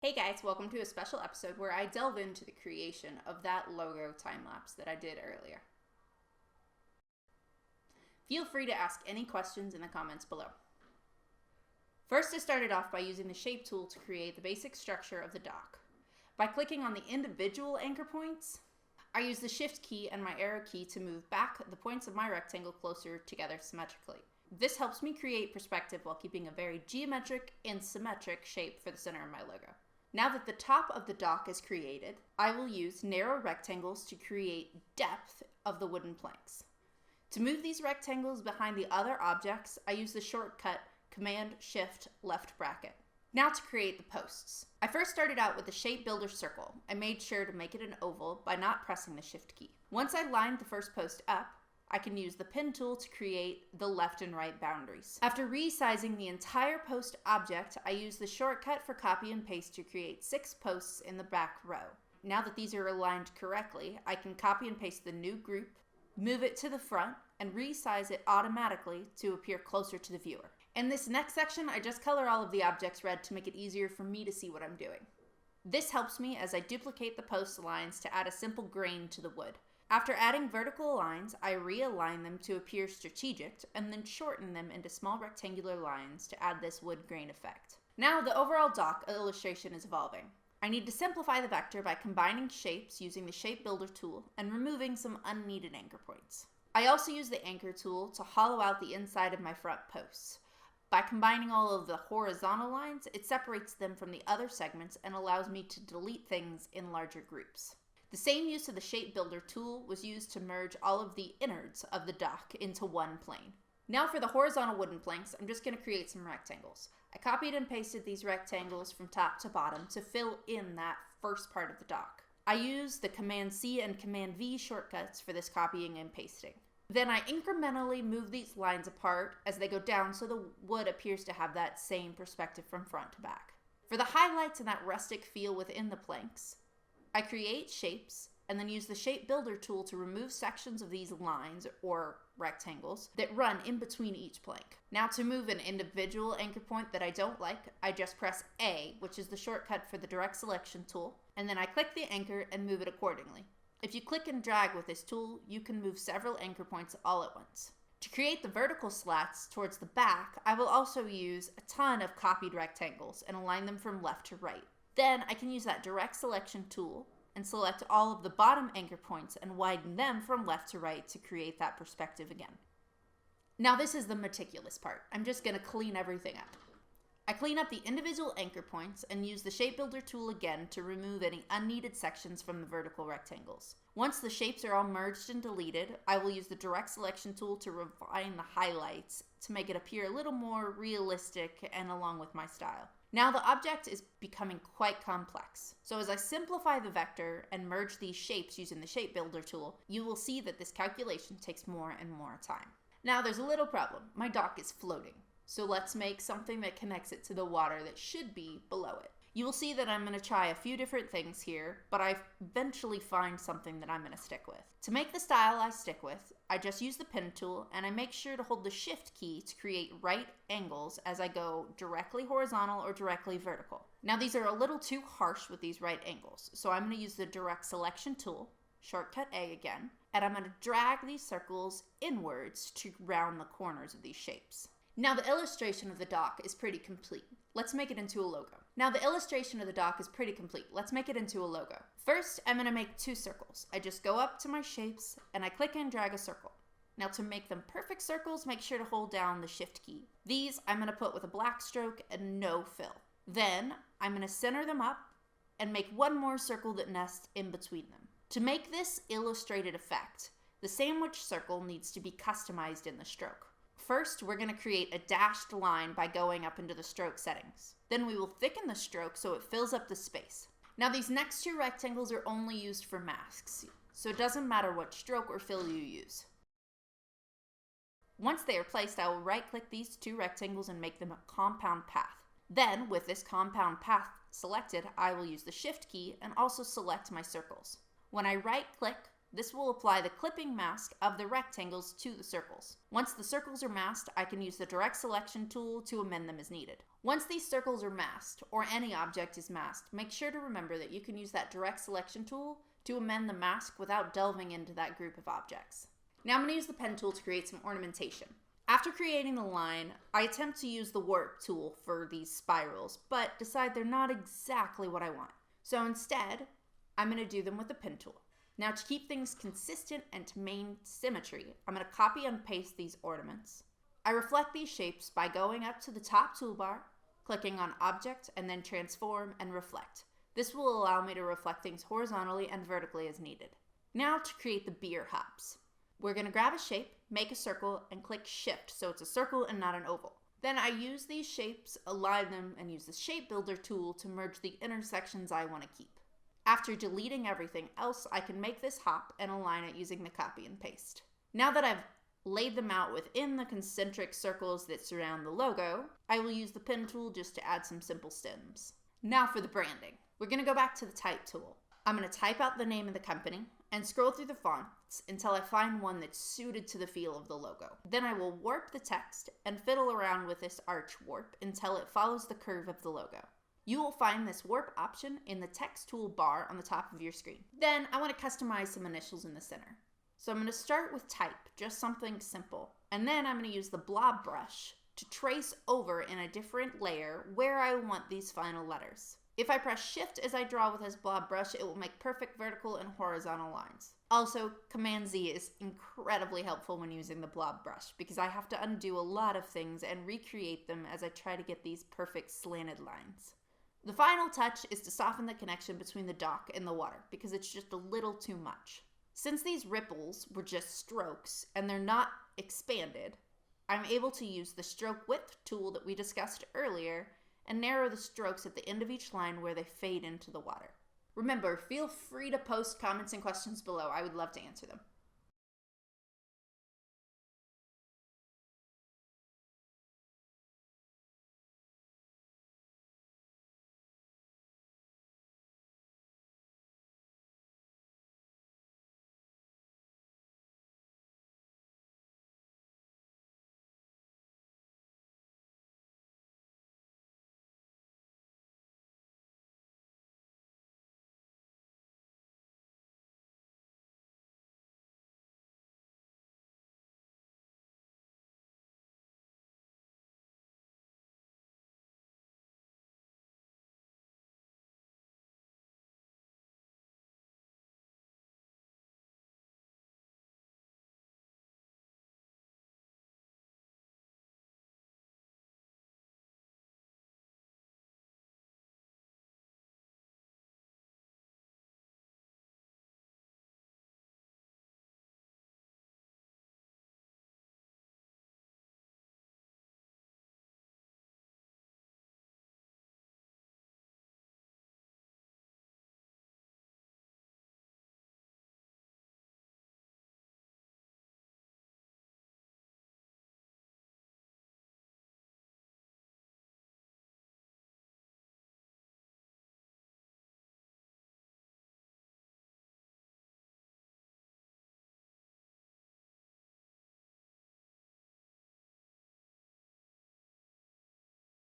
Hey guys, welcome to a special episode where I delve into the creation of that logo time-lapse that I did earlier. Feel free to ask any questions in the comments below. First, I started off by using the shape tool to create the basic structure of the dock. By clicking on the individual anchor points, I use the shift key and my arrow key to move back the points of my rectangle closer together symmetrically. This helps me create perspective while keeping a very geometric and symmetric shape for the center of my logo. Now that the top of the dock is created, I will use narrow rectangles to create depth of the wooden planks. To move these rectangles behind the other objects, I use the shortcut Command-Shift-Left bracket. Now to create the posts. I first started out with the shape builder circle. I made sure to make it an oval by not pressing the shift key. Once I lined the first post up, I can use the pen tool to create the left and right boundaries. After resizing the entire post object, I use the shortcut for copy and paste to create 6 posts in the back row. Now that these are aligned correctly, I can copy and paste the new group, move it to the front, and resize it automatically to appear closer to the viewer. In this next section, I just color all of the objects red to make it easier for me to see what I'm doing. This helps me as I duplicate the post lines to add a simple grain to the wood. After adding vertical lines, I realign them to appear strategic and then shorten them into small rectangular lines to add this wood grain effect. Now the overall dock illustration is evolving. I need to simplify the vector by combining shapes using the shape builder tool and removing some unneeded anchor points. I also use the anchor tool to hollow out the inside of my front posts. By combining all of the horizontal lines, it separates them from the other segments and allows me to delete things in larger groups. The same use of the shape builder tool was used to merge all of the innards of the dock into one plane. Now for the horizontal wooden planks, I'm just going to create some rectangles. I copied and pasted these rectangles from top to bottom to fill in that first part of the dock. I used the Command-C and Command-V shortcuts for this copying and pasting. Then I incrementally move these lines apart as they go down so the wood appears to have that same perspective from front to back. For the highlights and that rustic feel within the planks, I create shapes and then use the shape builder tool to remove sections of these lines or rectangles that run in between each plank. Now to move an individual anchor point that I don't like, I just press A, which is the shortcut for the direct selection tool, and then I click the anchor and move it accordingly. If you click and drag with this tool, you can move several anchor points all at once. To create the vertical slats towards the back, I will also use a ton of copied rectangles and align them from left to right. Then I can use that direct selection tool and select all of the bottom anchor points and widen them from left to right to create that perspective again. Now this is the meticulous part. I'm just going to clean everything up. I clean up the individual anchor points and use the shape builder tool again to remove any unneeded sections from the vertical rectangles. Once the shapes are all merged and deleted, I will use the direct selection tool to refine the highlights to make it appear a little more realistic and along with my style. Now the object is becoming quite complex. So as I simplify the vector and merge these shapes using the shape builder tool, you will see that this calculation takes more and more time. Now there's a little problem. My dock is floating. So let's make something that connects it to the water that should be below it. You will see that I'm going to try a few different things here, but I eventually find something that I'm going to stick with. To make the style I stick with, I just use the pen tool and I make sure to hold the shift key to create right angles as I go directly horizontal or directly vertical. Now these are a little too harsh with these right angles, so I'm going to use the direct selection tool, shortcut A again, and I'm going to drag these circles inwards to round the corners of these shapes. Now the illustration of the dock is pretty complete. Let's make it into a logo. First, I'm going to make 2 circles. I just go up to my shapes and I click and drag a circle. Now to make them perfect circles, make sure to hold down the shift key. These I'm going to put with a black stroke and no fill. Then I'm going to center them up and make one more circle that nests in between them. To make this illustrated effect, the sandwich circle needs to be customized in the stroke. First, we're going to create a dashed line by going up into the stroke settings. Then we will thicken the stroke so it fills up the space. Now these next 2 rectangles are only used for masks, so it doesn't matter what stroke or fill you use. Once they are placed, I will right-click these 2 rectangles and make them a compound path. Then, with this compound path selected, I will use the shift key and also select my circles. When I right-click, This will apply the clipping mask of the rectangles to the circles. Once the circles are masked, I can use the direct selection tool to amend them as needed. Once these circles are masked, or any object is masked, make sure to remember that you can use that direct selection tool to amend the mask without delving into that group of objects. Now I'm going to use the pen tool to create some ornamentation. After creating the line, I attempt to use the warp tool for these spirals, but decide they're not exactly what I want. So instead, I'm going to do them with the pen tool. Now to keep things consistent and to maintain symmetry, I'm going to copy and paste these ornaments. I reflect these shapes by going up to the top toolbar, clicking on Object, and then Transform and Reflect. This will allow me to reflect things horizontally and vertically as needed. Now to create the beer hops. We're going to grab a shape, make a circle, and click Shift so it's a circle and not an oval. Then I use these shapes, align them, and use the Shape Builder tool to merge the intersections I want to keep. After deleting everything else, I can make this hop and align it using the copy and paste. Now that I've laid them out within the concentric circles that surround the logo, I will use the pen tool just to add some simple stems. Now for the branding. We're going to go back to the Type tool. I'm going to type out the name of the company and scroll through the fonts until I find one that's suited to the feel of the logo. Then I will warp the text and fiddle around with this arch warp until it follows the curve of the logo. You will find this warp option in the text tool bar on the top of your screen. Then I want to customize some initials in the center. So I'm going to start with type, just something simple. And then I'm going to use the blob brush to trace over in a different layer where I want these final letters. If I press Shift as I draw with this blob brush, it will make perfect vertical and horizontal lines. Also, Command Z is incredibly helpful when using the blob brush because I have to undo a lot of things and recreate them as I try to get these perfect slanted lines. The final touch is to soften the connection between the dock and the water because it's just a little too much. Since these ripples were just strokes and they're not expanded, I'm able to use the stroke width tool that we discussed earlier and narrow the strokes at the end of each line where they fade into the water. Remember, feel free to post comments and questions below. I would love to answer them.